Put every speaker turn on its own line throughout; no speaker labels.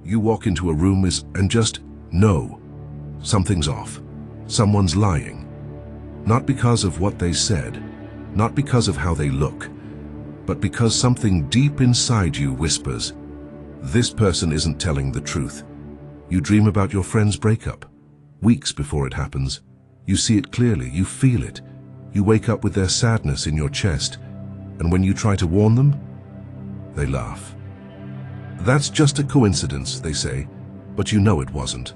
You walk into a room and just know something's off. Someone's lying. Not because of what they said, not because of how they look, but because something deep inside you whispers, this person isn't telling the truth. You dream about your friend's breakup. Weeks before it happens, you see it clearly, you feel it. You wake up with their sadness in your chest, and when you try to warn them, they laugh. That's just a coincidence, they say, but you know it wasn't.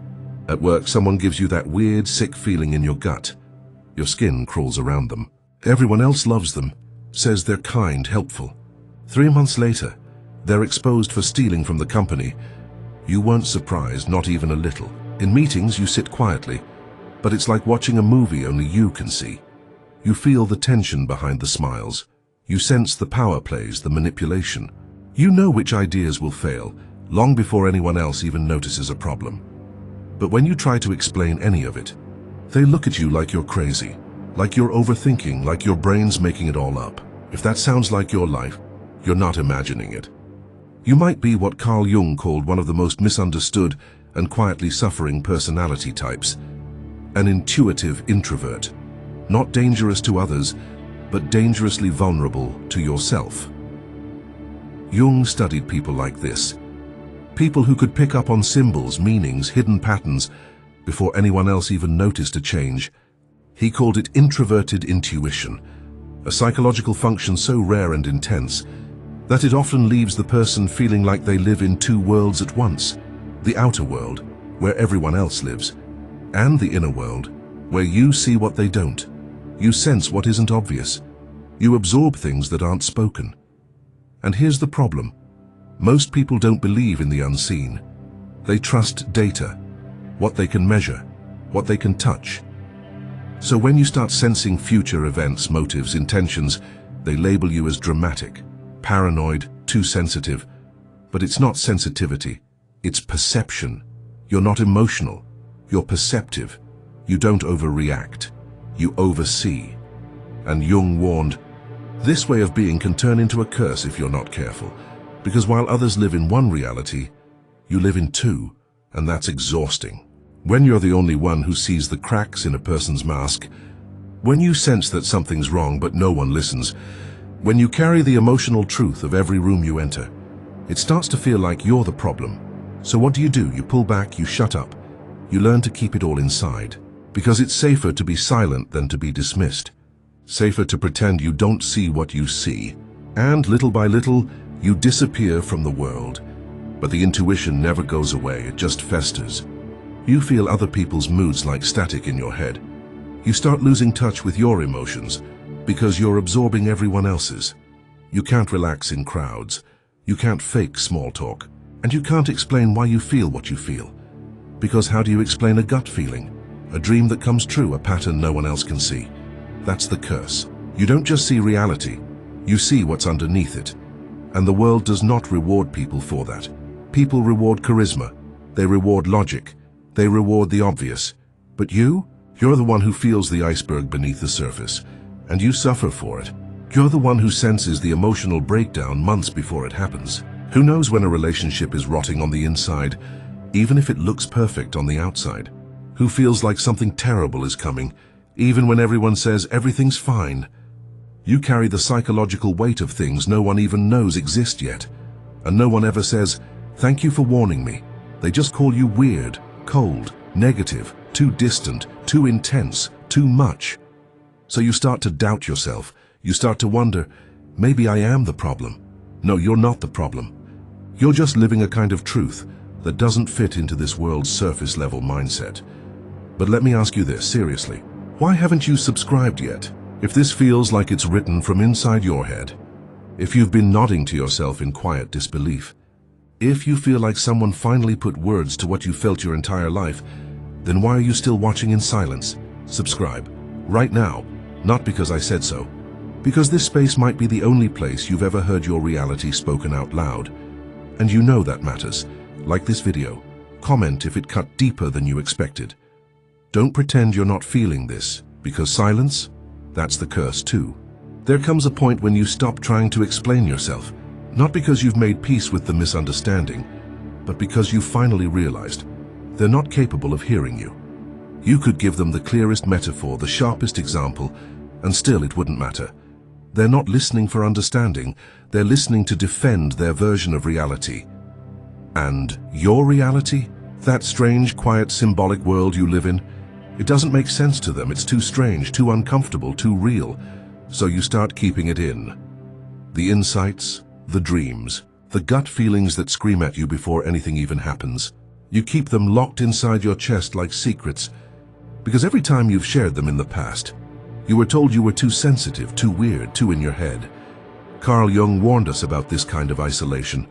At work, someone gives you that weird, sick feeling in your gut. Your skin crawls around them. Everyone else loves them, says they're kind, helpful. 3 months later, they're exposed for stealing from the company. You weren't surprised, not even a little. In meetings, you sit quietly, but it's like watching a movie only you can see. You feel the tension behind the smiles. You sense the power plays, the manipulation. You know which ideas will fail, long before anyone else even notices a problem. But when you try to explain any of it, they look at you like you're crazy, like you're overthinking, like your brain's making it all up. If that sounds like your life, you're not imagining it. You might be what Carl Jung called one of the most misunderstood and quietly suffering personality types, an intuitive introvert, not dangerous to others, but dangerously vulnerable to yourself. Jung studied people like this, people who could pick up on symbols, meanings, hidden patterns before anyone else even noticed a change. He called it introverted intuition, a psychological function so rare and intense that it often leaves the person feeling like they live in two worlds at once: the outer world, where everyone else lives, and the inner world, where you see what they don't. You sense what isn't obvious. You absorb things that aren't spoken. And here's the problem. Most people don't believe in the unseen. They trust data, what they can measure, what they can touch. So when you start sensing future events, motives, intentions, they label you as dramatic, paranoid, too sensitive. But it's not sensitivity, it's perception. You're not emotional, you're perceptive. You don't overreact, you oversee. And Jung warned, this way of being can turn into a curse if you're not careful, because while others live in one reality, you live in two, and that's exhausting. When you're the only one who sees the cracks in a person's mask, when you sense that something's wrong but no one listens, when you carry the emotional truth of every room you enter, it starts to feel like you're the problem. So what do? You pull back, you shut up. You learn to keep it all inside, because it's safer to be silent than to be dismissed. Safer to pretend you don't see what you see. And little by little, you disappear from the world. But the intuition never goes away, it just festers. You feel other people's moods like static in your head. You start losing touch with your emotions because you're absorbing everyone else's. You can't relax in crowds. You can't fake small talk. And you can't explain why you feel what you feel. Because how do you explain a gut feeling? A dream that comes true, a pattern no one else can see. That's the curse. You don't just see reality, you see what's underneath it. And the world does not reward people for that. People reward charisma, they reward logic, they reward the obvious. But you're the one who feels the iceberg beneath the surface, and you suffer for it. You're the one who senses the emotional breakdown months before it happens. Who knows when a relationship is rotting on the inside, even if it looks perfect on the outside? Who feels like something terrible is coming, even when everyone says everything's fine? You carry the psychological weight of things no one even knows exist yet. And no one ever says, thank you for warning me. They just call you weird, cold, negative, too distant, too intense, too much. So you start to doubt yourself. You start to wonder, maybe I am the problem. No, you're not the problem. You're just living a kind of truth that doesn't fit into this world's surface-level mindset. But let me ask you this, seriously. Why haven't you subscribed yet? If this feels like it's written from inside your head, if you've been nodding to yourself in quiet disbelief, if you feel like someone finally put words to what you felt your entire life, then why are you still watching in silence? Subscribe, right now, not because I said so, because this space might be the only place you've ever heard your reality spoken out loud. And you know that matters. Like this video, comment if it cut deeper than you expected. Don't pretend you're not feeling this, because silence, that's the curse too. There comes a point when you stop trying to explain yourself, not because you've made peace with the misunderstanding, but because you finally realized they're not capable of hearing you. You could give them the clearest metaphor, the sharpest example, and still it wouldn't matter. They're not listening for understanding, they're listening to defend their version of reality. And your reality? That strange, quiet, symbolic world you live in? It doesn't make sense to them. It's too strange, too uncomfortable, too real. So you start keeping it in. The insights, the dreams, the gut feelings that scream at you before anything even happens. You keep them locked inside your chest like secrets, because every time you've shared them in the past, you were told you were too sensitive, too weird, too in your head. Carl Jung warned us about this kind of isolation.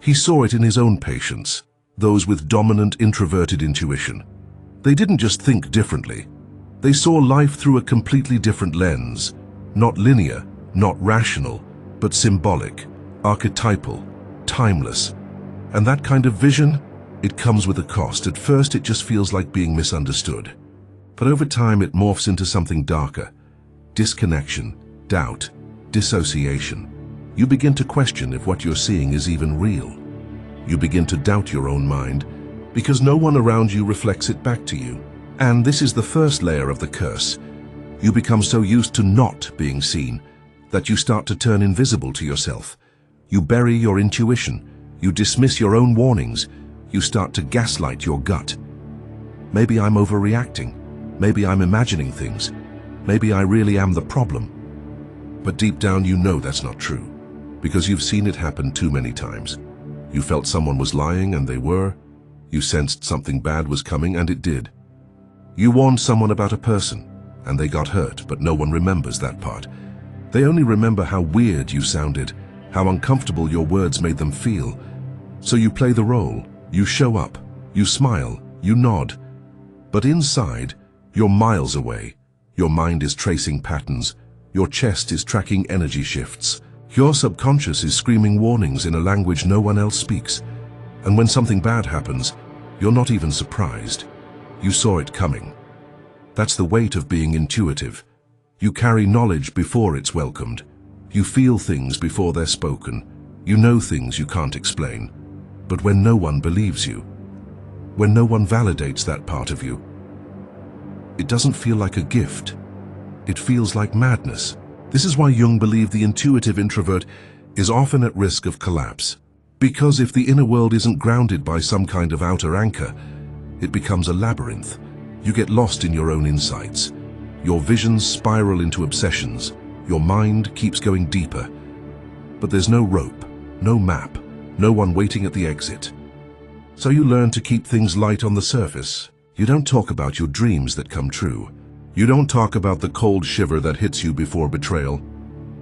He saw it in his own patients, those with dominant introverted intuition. They didn't just think differently. They saw life through a completely different lens, not linear, not rational, but symbolic, archetypal, timeless. And that kind of vision, it comes with a cost. At first, it just feels like being misunderstood. But over time, it morphs into something darker. Disconnection, doubt, dissociation. You begin to question if what you're seeing is even real. You begin to doubt your own mind, because no one around you reflects it back to you. And this is the first layer of the curse. You become so used to not being seen that you start to turn invisible to yourself. You bury your intuition. You dismiss your own warnings. You start to gaslight your gut. Maybe I'm overreacting. Maybe I'm imagining things. Maybe I really am the problem. But deep down you know that's not true, because you've seen it happen too many times. You felt someone was lying and they were. You sensed something bad was coming and it did. You warned someone about a person and they got hurt, but no one remembers that part. They only remember how weird you sounded, how uncomfortable your words made them feel. So you play the role, you show up, you smile, you nod. But inside, you're miles away. Your mind is tracing patterns. Your chest is tracking energy shifts. Your subconscious is screaming warnings in a language no one else speaks. And when something bad happens, you're not even surprised. You saw it coming. That's the weight of being intuitive. You carry knowledge before it's welcomed. You feel things before they're spoken. You know things you can't explain. But when no one believes you, when no one validates that part of you, it doesn't feel like a gift. It feels like madness. This is why Jung believed the intuitive introvert is often at risk of collapse. Because if the inner world isn't grounded by some kind of outer anchor, it becomes a labyrinth. You get lost in your own insights. Your visions spiral into obsessions. Your mind keeps going deeper. But there's no rope, no map, no one waiting at the exit. So you learn to keep things light on the surface. You don't talk about your dreams that come true. You don't talk about the cold shiver that hits you before betrayal.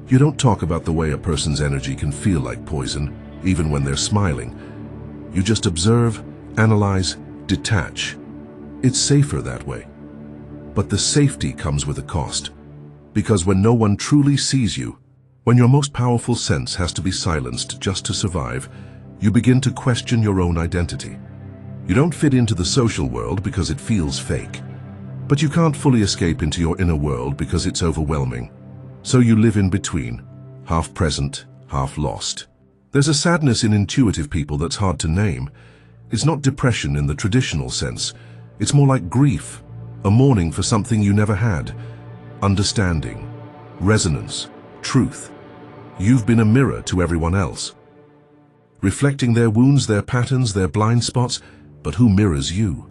You don't talk about the way a person's energy can feel like poison, even when they're smiling. You just observe, analyze, detach. It's safer that way. But the safety comes with a cost. Because when no one truly sees you, when your most powerful sense has to be silenced just to survive, you begin to question your own identity. You don't fit into the social world because it feels fake. But you can't fully escape into your inner world because it's overwhelming. So you live in between, half present, half lost. There's a sadness in intuitive people that's hard to name. It's not depression in the traditional sense. It's more like grief, a mourning for something you never had. Understanding, resonance, truth. You've been a mirror to everyone else, reflecting their wounds, their patterns, their blind spots. But who mirrors you?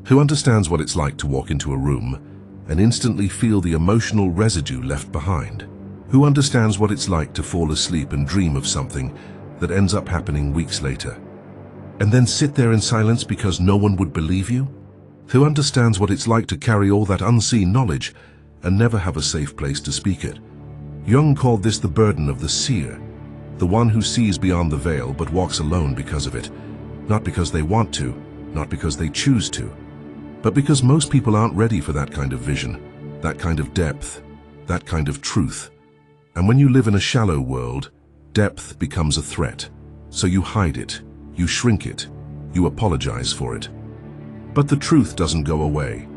Who understands what it's like to walk into a room and instantly feel the emotional residue left behind? Who understands what it's like to fall asleep and dream of something that ends up happening weeks later, and then sit there in silence because no one would believe you? Who understands what it's like to carry all that unseen knowledge and never have a safe place to speak it? Jung called this the burden of the seer, the one who sees beyond the veil but walks alone because of it. Not because they want to, not because they choose to, but because most people aren't ready for that kind of vision, that kind of depth, that kind of truth. And when you live in a shallow world, depth becomes a threat. So you hide it, you shrink it, you apologize for it. But the truth doesn't go away.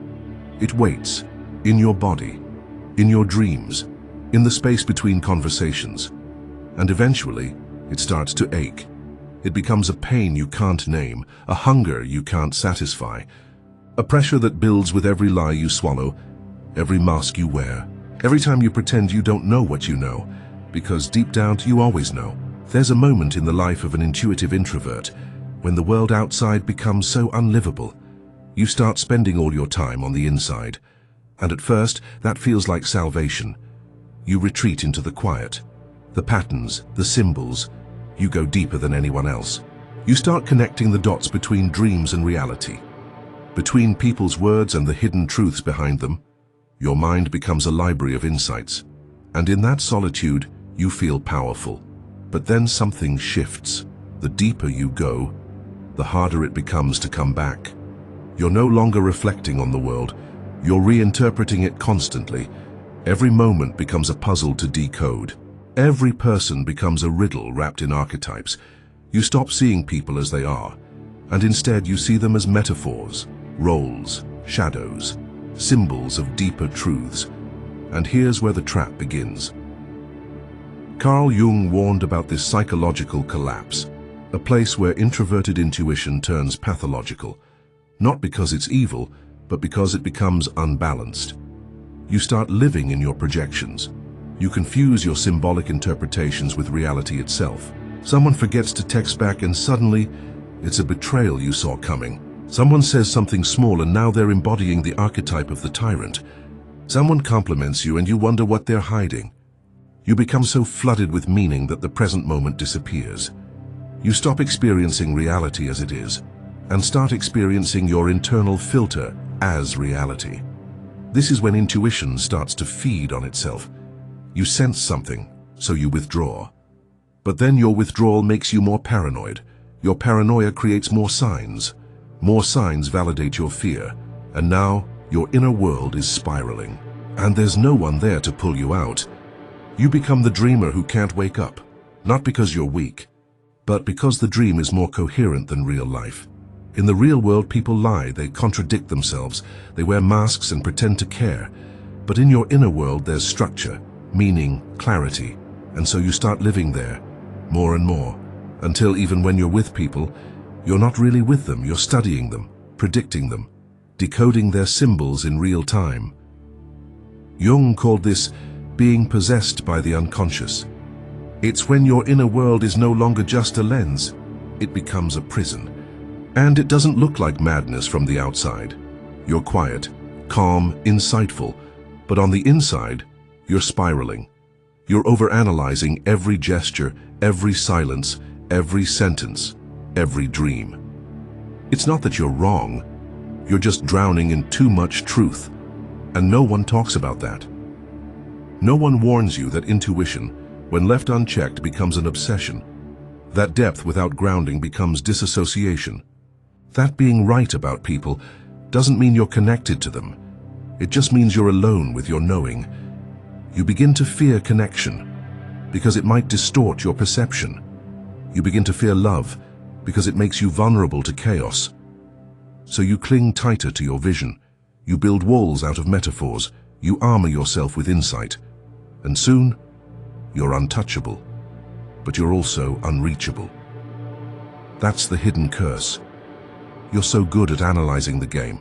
It waits, in your body, in your dreams, in the space between conversations. And eventually, it starts to ache. It becomes a pain you can't name, a hunger you can't satisfy, a pressure that builds with every lie you swallow, every mask you wear, every time you pretend you don't know what you know, because deep down you always know. There's a moment in the life of an intuitive introvert when the world outside becomes so unlivable. You start spending all your time on the inside, and at first that feels like salvation. You retreat into the quiet, the patterns, the symbols. You go deeper than anyone else. You start connecting the dots between dreams and reality, between people's words and the hidden truths behind them. Your mind becomes a library of insights, and in that solitude, you feel powerful. But then something shifts. The deeper you go, the harder it becomes to come back. You're no longer reflecting on the world. You're reinterpreting it constantly. Every moment becomes a puzzle to decode. Every person becomes a riddle wrapped in archetypes. You stop seeing people as they are, and instead you see them as metaphors, roles, shadows, symbols of deeper truths. And here's where the trap begins. Carl Jung warned about this psychological collapse, a place where introverted intuition turns pathological, not because it's evil, but because it becomes unbalanced. You start living in your projections. You confuse your symbolic interpretations with reality itself. Someone forgets to text back and suddenly, it's a betrayal you saw coming. Someone says something small and now they're embodying the archetype of the tyrant. Someone compliments you and you wonder what they're hiding. You become so flooded with meaning that the present moment disappears. You stop experiencing reality as it is, and start experiencing your internal filter as reality. This is when intuition starts to feed on itself. You sense something, so you withdraw. But then your withdrawal makes you more paranoid. Your paranoia creates more signs. More signs validate your fear, and now your inner world is spiraling. And there's no one there to pull you out. You become the dreamer who can't wake up, not because you're weak, but because the dream is more coherent than real life. In the real world, people lie, they contradict themselves, they wear masks and pretend to care. But in your inner world, there's structure, meaning, clarity, and so you start living there, more and more, until even when you're with people, you're not really with them, you're studying them, predicting them, decoding their symbols in real time. Jung called this being possessed by the unconscious. It's when your inner world is no longer just a lens, it becomes a prison. And it doesn't look like madness from the outside. You're quiet, calm, insightful, but on the inside, you're spiraling. You're overanalyzing every gesture, every silence, every sentence, every dream. It's not that you're wrong, you're just drowning in too much truth, and no one talks about that. No one warns you that intuition, when left unchecked, becomes an obsession. That depth without grounding becomes disassociation. That being right about people doesn't mean you're connected to them. It just means you're alone with your knowing. You begin to fear connection because it might distort your perception. You begin to fear love because it makes you vulnerable to chaos. So you cling tighter to your vision. You build walls out of metaphors. You armor yourself with insight. And soon, you're untouchable, but you're also unreachable. That's the hidden curse. You're so good at analyzing the game.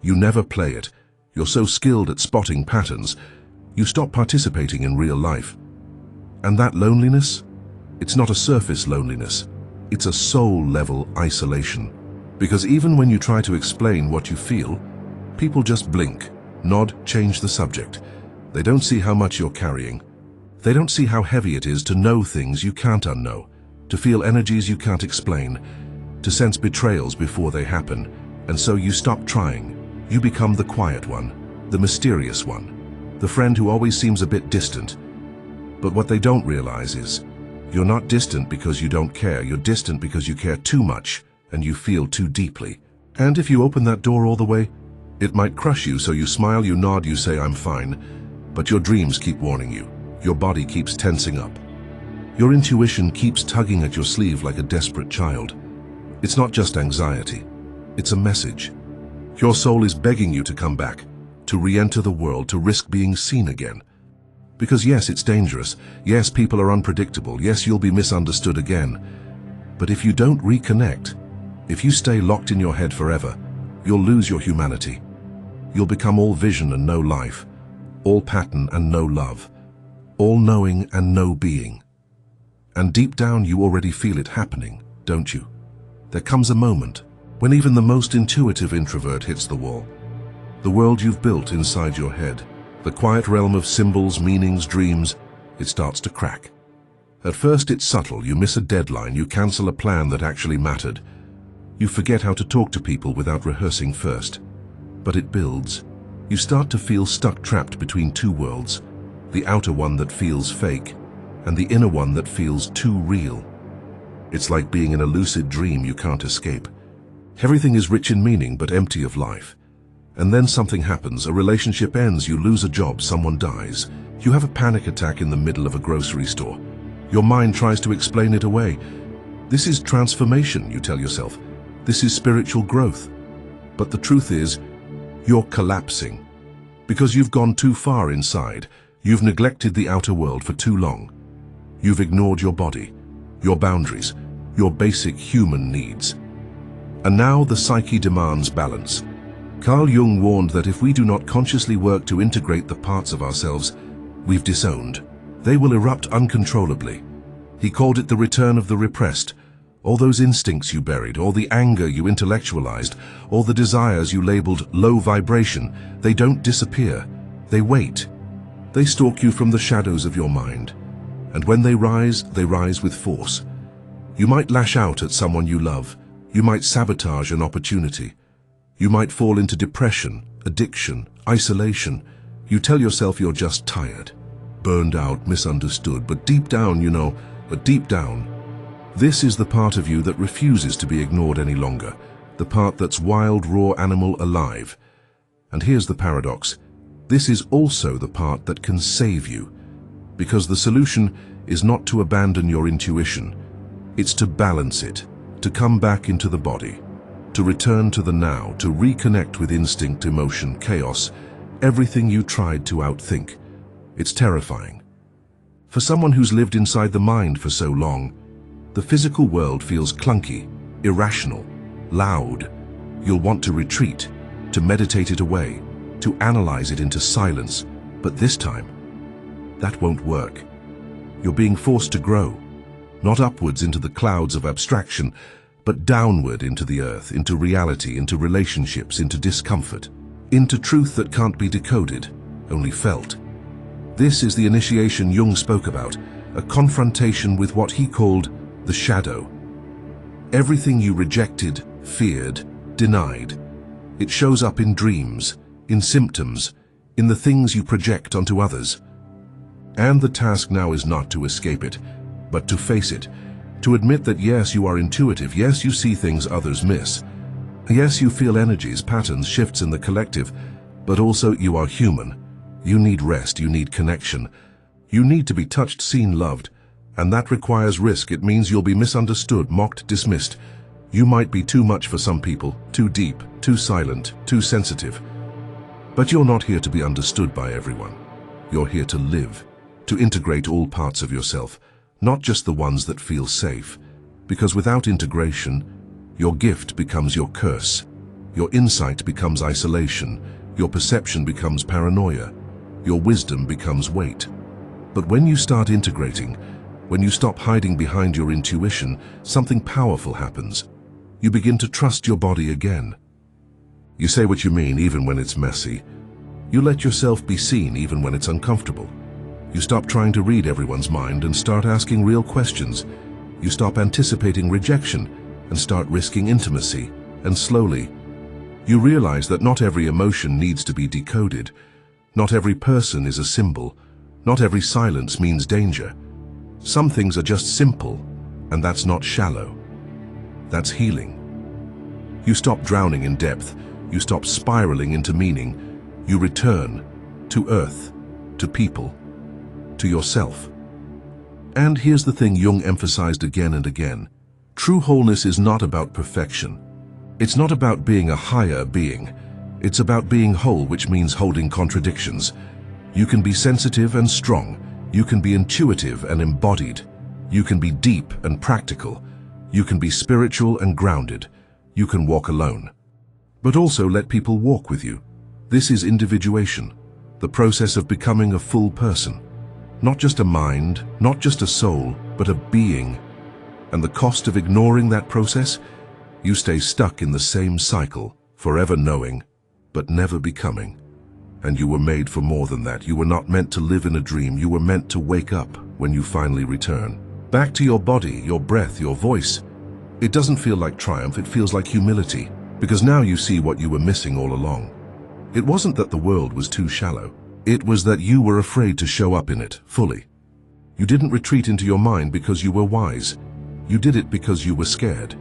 You never play it. You're so skilled at spotting patterns, you stop participating in real life. And that loneliness? It's not a surface loneliness. It's a soul-level isolation. Because even when you try to explain what you feel, people just blink, nod, change the subject. They don't see how much you're carrying. They don't see how heavy it is to know things you can't unknow, to feel energies you can't explain, to sense betrayals before they happen. And so you stop trying. You become the quiet one, the mysterious one, the friend who always seems a bit distant. But what they don't realize is, you're not distant because you don't care. You're distant because you care too much and you feel too deeply. And if you open that door all the way, it might crush you, so you smile, you nod, you say, I'm fine. But your dreams keep warning you. Your body keeps tensing up. Your intuition keeps tugging at your sleeve like a desperate child. It's not just anxiety. It's a message. Your soul is begging you to come back, to re-enter the world, to risk being seen again. Because yes, it's dangerous. Yes, people are unpredictable. Yes, you'll be misunderstood again. But if you don't reconnect, if you stay locked in your head forever, you'll lose your humanity. You'll become all vision and no life, all pattern and no love, all knowing and no being. And deep down you already feel it happening, don't you? There comes a moment when even the most intuitive introvert hits the wall. The world you've built inside your head, the quiet realm of symbols, meanings, dreams, it starts to crack. At first it's subtle, you miss a deadline, you cancel a plan that actually mattered. You forget how to talk to people without rehearsing first. But it builds. You start to feel stuck, trapped between two worlds, the outer one that feels fake, and the inner one that feels too real. It's like being in a lucid dream you can't escape. Everything is rich in meaning but empty of life. And then something happens, a relationship ends, you lose a job, someone dies. You have a panic attack in the middle of a grocery store. Your mind tries to explain it away. This is transformation, you tell yourself. This is spiritual growth. But the truth is, you're collapsing. Because you've gone too far inside. You've neglected the outer world for too long. You've ignored your body, your boundaries, your basic human needs. And now the psyche demands balance. Carl Jung warned that if we do not consciously work to integrate the parts of ourselves we've disowned, they will erupt uncontrollably. He called it the return of the repressed. All those instincts you buried, all the anger you intellectualized, all the desires you labeled low vibration, they don't disappear. They wait. They stalk you from the shadows of your mind. And when they rise with force. You might lash out at someone you love. You might sabotage an opportunity. You might fall into depression, addiction, isolation. You tell yourself you're just tired, burned out, misunderstood, but deep down, this is the part of you that refuses to be ignored any longer, the part that's wild, raw animal alive. And here's the paradox. This is also the part that can save you, because the solution is not to abandon your intuition. It's to balance it, to come back into the body, to return to the now, to reconnect with instinct, emotion, chaos, everything you tried to outthink. It's terrifying. For someone who's lived inside the mind for so long, the physical world feels clunky, irrational, loud. You'll want to retreat, to meditate it away, to analyze it into silence. But this time, that won't work. You're being forced to grow, not upwards into the clouds of abstraction, but downward into the earth, into reality, into relationships, into discomfort, into truth that can't be decoded, only felt. This is the initiation Jung spoke about, a confrontation with what he called the shadow. Everything you rejected, feared, denied. It shows up in dreams, in symptoms, in the things you project onto others. And the task now is not to escape it, but to face it, to admit that yes, you are intuitive, yes, you see things others miss. Yes, you feel energies, patterns, shifts in the collective, but also you are human. You need rest, you need connection. You need to be touched, seen, loved. And that requires risk. It means you'll be misunderstood, mocked, dismissed. You might be too much for some people, too deep, too silent, too sensitive. But you're not here to be understood by everyone. You're here to live, to integrate all parts of yourself, not just the ones that feel safe. Because without integration, your gift becomes your curse. Your insight becomes isolation. Your perception becomes paranoia. Your wisdom becomes weight. But when you start integrating, when you stop hiding behind your intuition, something powerful happens. You begin to trust your body again. You say what you mean even when it's messy. You let yourself be seen even when it's uncomfortable. You stop trying to read everyone's mind and start asking real questions. You stop anticipating rejection and start risking intimacy. And slowly, you realize that not every emotion needs to be decoded. Not every person is a symbol. Not every silence means danger. Some things are just simple, and that's not shallow. That's healing. You stop drowning in depth. You stop spiraling into meaning. You return to earth, to people, to yourself. And here's the thing Jung emphasized again and again. True wholeness is not about perfection. It's not about being a higher being. It's about being whole, which means holding contradictions. You can be sensitive and strong. You can be intuitive and embodied. You can be deep and practical. You can be spiritual and grounded. You can walk alone. But also let people walk with you. This is individuation, the process of becoming a full person. Not just a mind, not just a soul, but a being. And the cost of ignoring that process? You stay stuck in the same cycle, forever knowing, but never becoming. And you were made for more than that. You were not meant to live in a dream. You were meant to wake up when you finally return. Back to your body, your breath, your voice. It doesn't feel like triumph, it feels like humility, because now you see what you were missing all along. It wasn't that the world was too shallow. It was that you were afraid to show up in it, fully. You didn't retreat into your mind because you were wise. You did it because you were scared.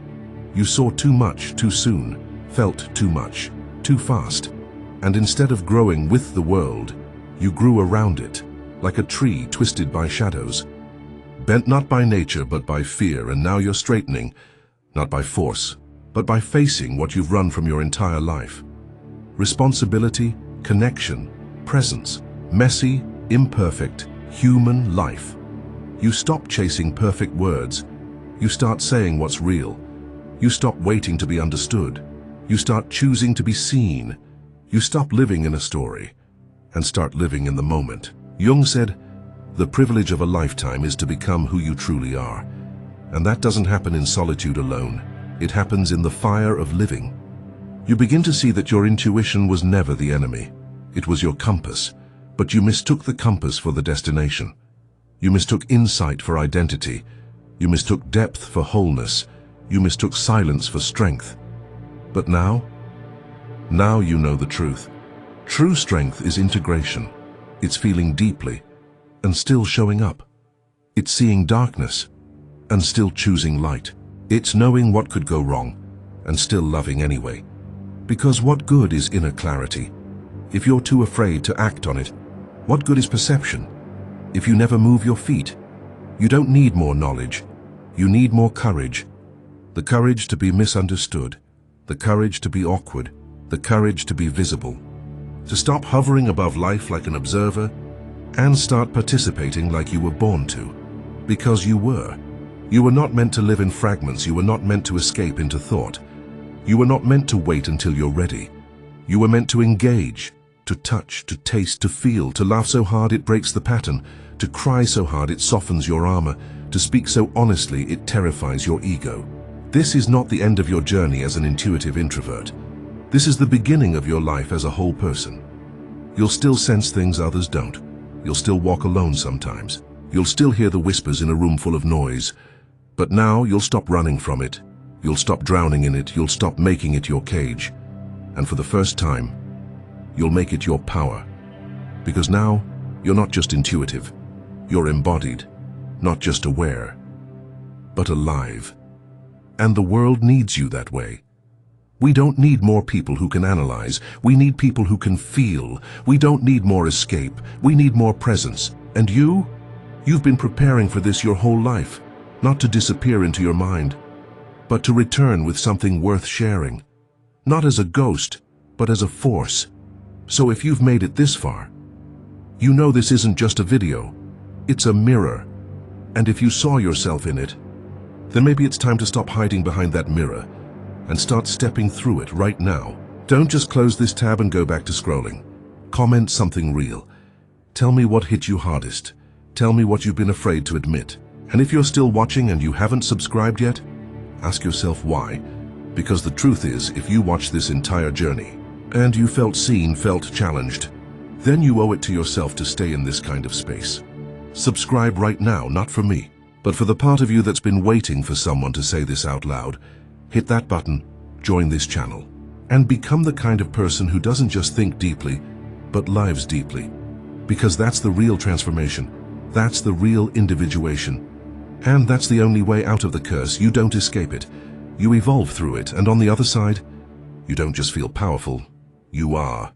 You saw too much, too soon, felt too much, too fast. And instead of growing with the world, you grew around it, like a tree twisted by shadows. Bent not by nature, but by fear, and now you're straightening, not by force, but by facing what you've run from your entire life. Responsibility, connection, presence, messy, imperfect, human life. You stop chasing perfect words. You start saying what's real. You stop waiting to be understood. You start choosing to be seen. You stop living in a story and start living in the moment. Jung said, "The privilege of a lifetime is to become who you truly are." And that doesn't happen in solitude alone. It happens in the fire of living. You begin to see that your intuition was never the enemy. It was your compass, but you mistook the compass for the destination. You mistook insight for identity. You mistook depth for wholeness. You mistook silence for strength. But now you know the truth. True strength is integration. It's feeling deeply and still showing up. It's seeing darkness and still choosing light. It's knowing what could go wrong and still loving anyway. Because what good is inner clarity if you're too afraid to act on it? What good is perception if you never move your feet? You don't need more knowledge. You need more courage. The courage to be misunderstood. The courage to be awkward. The courage to be visible. To stop hovering above life like an observer and start participating like you were born to. Because you were. You were not meant to live in fragments. You were not meant to escape into thought. You were not meant to wait until you're ready. You were meant to engage, to touch, to taste, to feel, to laugh so hard it breaks the pattern, to cry so hard it softens your armor, to speak so honestly it terrifies your ego. This is not the end of your journey as an intuitive introvert. This is the beginning of your life as a whole person. You'll still sense things others don't. You'll still walk alone sometimes. You'll still hear the whispers in a room full of noise. But now you'll stop running from it. You'll stop drowning in it. You'll stop making it your cage. And for the first time, you'll make it your power. Because now, you're not just intuitive. You're embodied, not just aware, but alive. And the world needs you that way. We don't need more people who can analyze. We need people who can feel. We don't need more escape. We need more presence. And you've been preparing for this your whole life, not to disappear into your mind, but to return with something worth sharing. Not as a ghost, but as a force. So if you've made it this far, you know this isn't just a video. It's a mirror. And if you saw yourself in it, then maybe it's time to stop hiding behind that mirror and start stepping through it right now. Don't just close this tab and go back to scrolling. Comment something real. Tell me what hit you hardest. Tell me what you've been afraid to admit. And if you're still watching and you haven't subscribed yet, ask yourself why. Because the truth is, if you watched this entire journey and you felt seen, felt challenged, then you owe it to yourself to stay in this kind of space. Subscribe right now, not for me, but for the part of you that's been waiting for someone to say this out loud. Hit that button, join this channel, and become the kind of person who doesn't just think deeply, but lives deeply. Because that's the real transformation. That's the real individuation. And that's the only way out of the curse. You don't escape it. You evolve through it, and on the other side, you don't just feel powerful, you are.